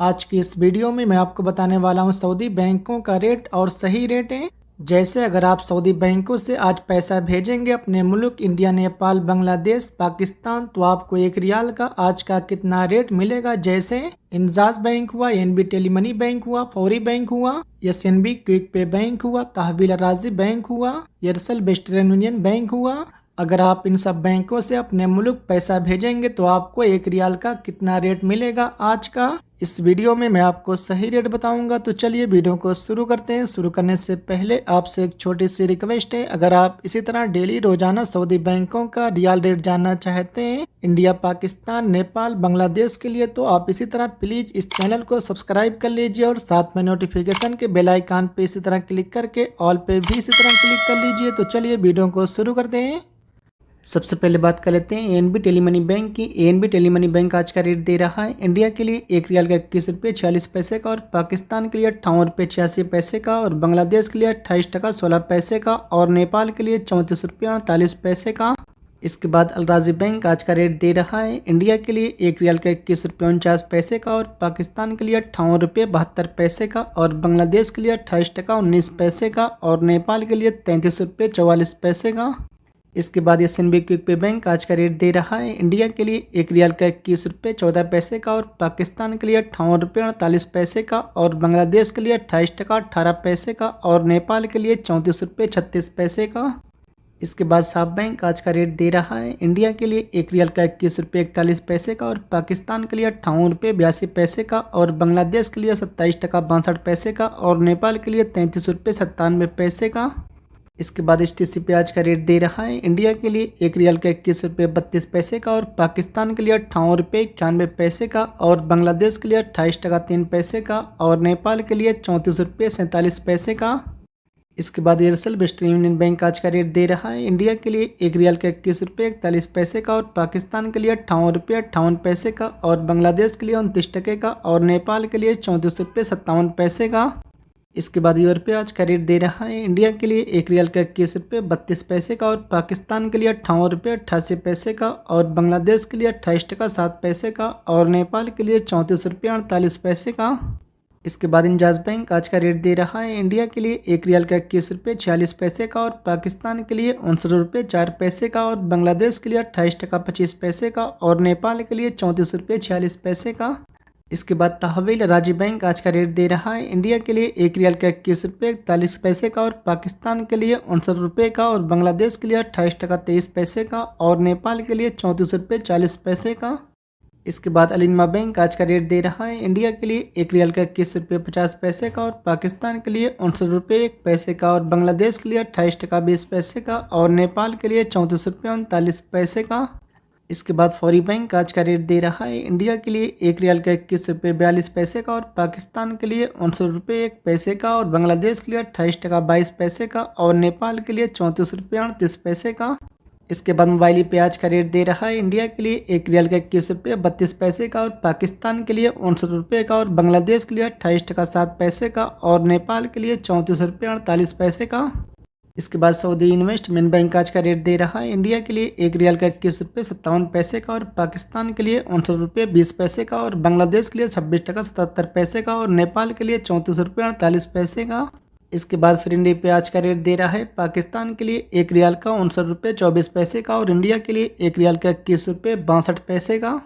आज की इस वीडियो में मैं आपको बताने वाला हूं सऊदी बैंकों का रेट और सही रेट है। जैसे अगर आप सऊदी बैंकों से आज पैसा भेजेंगे अपने मुल्क इंडिया, नेपाल, बांग्लादेश, पाकिस्तान, तो आपको 1 रियाल का आज का कितना रेट मिलेगा। जैसे इंजाज बैंक हुआ, एनबी टेलीमनी बैंक हुआ, फौरी बैंक हुआ, एसएनबी क्विक पे बैंक हुआ, तहवील राजी बैंक हुआ, एयरसेल वेस्टर्न यूनियन बैंक हुआ। अगर आप इन सब बैंकों से अपने मुल्क पैसा भेजेंगे तो आपको 1 रियाल का कितना रेट मिलेगा आज का। इस वीडियो में मैं आपको सही रेट बताऊंगा। तो चलिए वीडियो को शुरू करते हैं। शुरू करने से पहले आपसे एक छोटी सी रिक्वेस्ट है, अगर आप इसी तरह डेली रोजाना सऊदी बैंकों का रियाल रेट जानना चाहते हैं इंडिया, पाकिस्तान, नेपाल, बांग्लादेश के लिए, तो आप इसी तरह प्लीज इस चैनल को सब्सक्राइब कर लीजिए और साथ में नोटिफिकेशन के बेल आइकन पे इसी तरह क्लिक करके ऑल पे भी इसी तरह क्लिक कर लीजिए। तो चलिए वीडियो को शुरू करते हैं। सबसे पहले बात कर लेते हैं एएनबी टेलीमनी बैंक की। एएनबी टेलीमनी बैंक आज का रेट दे रहा है इंडिया के लिए 1 रियाल का 21 रुपये 46 पैसे का, और पाकिस्तान के लिए 58 रुपये 86 पैसे का, और बांग्लादेश के लिए 28 टका 16 पैसे का, और नेपाल के लिए 34 रुपये 48 पैसे का। इसके बाद अलराजी बैंक आज का रेट दे रहा है इंडिया के लिए 1 रियाल का 21 रुपये 49 पैसे का, और पाकिस्तान के लिए 58 रुपये 72 पैसे का, और बांग्लादेश के लिए 28 टका 19 पैसे का, और नेपाल के लिए 33 रुपये 44 पैसे का। इसके बाद एसएनबी क्विक पे बैंक आज का रेट दे रहा है इंडिया के लिए 1 रियाल का 21 रुपये 14 पैसे का, और पाकिस्तान के लिए 58 रुपये 48 पैसे का, और बांग्लादेश के लिए 28 टका 18 पैसे का, और नेपाल के लिए 34 रुपये 36 पैसे का। इसके बाद साफ बैंक आज का रेट दे रहा है इंडिया के लिए 1 रियाल का 21 रुपये 41 पैसे का, और पाकिस्तान के लिए 58 रुपये 82 पैसे का, और बांग्लादेश के लिए 27 टका 62 पैसे का, और नेपाल के लिए 33 रुपये 97 पैसे का। इसके बाद एचटीसी पे आज का रेट दे रहा है इंडिया के लिए 1 रियाल का 21 रुपये 32 पैसे का, और पाकिस्तान के लिए 58 रुपये 91 पैसे का, और बांग्लादेश के लिए 28 टका 3 पैसे का, और नेपाल के लिए 34 रुपये 47 पैसे का। इसके बाद एयरसेल वेस्टर्न यूनियन बैंक आज का रेट दे रहा है इंडिया के लिए 1 रियाल का 21 रुपये 41 पैसे का, और पाकिस्तान के लिए 58 रुपये 58 पैसे का, और बांग्लादेश के लिए 29 टके का, और नेपाल के लिए 34 रुपये 57 पैसे का। इसके बाद यूरोपीय आज का रेट दे रहा है इंडिया के लिए 1 रियाल का 21 रुपये 32 पैसे का, और पाकिस्तान के लिए 58 रुपये 88 पैसे का, और बांग्लादेश के लिए 28 टका 7 पैसे का, और नेपाल के लिए 34 रुपये 48 पैसे का। इसके बाद इंजाज बैंक आज का रेट दे रहा है इंडिया के लिए 1 रियाल का 21 रुपये 46 पैसे का, और पाकिस्तान के लिए 59 रुपये 4 पैसे का, और बांग्लादेश के लिए 28 टका 25 पैसे का, और नेपाल के लिए 34 रुपये 46 पैसे का। इसके बाद तहवील राजी बैंक आज का रेट दे रहा है इंडिया के लिए 1 रियाल का 21 रुपये 41 पैसे का, और पाकिस्तान के लिए 59 रुपये का, और बांग्लादेश के लिए 28 टका 23 पैसे का, और नेपाल के लिए 34 रुपये 40 पैसे का। इसके बाद अलिनमा बैंक आज का रेट दे रहा है इंडिया के लिए 1 रियाल का 21 रुपये 50 पैसे का, और पाकिस्तान के लिए 59 रुपये 1 पैसे का, और बांग्लादेश के लिए 28 टका 20 पैसे का, और नेपाल के लिए 34 रुपये 39 पैसे का। इसके बाद फौरी बैंक आज का रेट दे रहा है इंडिया के लिए 1 रियाल का 21 रुपये 42 पैसे का, और पाकिस्तान के लिए 59 रुपये 1 पैसे का, और बांग्लादेश के लिए 28 टका 22 पैसे का, और नेपाल के लिए 34 रुपये 38 पैसे का। इसके बाद मोबाइल पे आज का रेट दे रहा है इंडिया के लिए 1 रियाल का 21 रुपये 32 पैसे का, और पाकिस्तान के लिए 59 रुपये का, और बांग्लादेश के लिए 28 टका 7 पैसे का, और नेपाल के लिए 34 रुपये 48 पैसे का। इसके बाद सऊदी इन्वेस्टमेंट बैंक आज का रेट दे रहा है इंडिया के लिए 1 रियाल का 21 रुपये 57 पैसे का, और पाकिस्तान के लिए 59 रुपये 20 पैसे का, और बांग्लादेश के लिए 26 टका 77 पैसे का, और नेपाल के लिए 34 रुपये 48 पैसे का। इसके बाद फिर इंडिया पे आज का रेट दे रहा है पाकिस्तान के लिए 1 रियाल का 59 रुपये 24 पैसे का, और इंडिया के लिए 1 रियाल का 21 रुपये 62 पैसे का।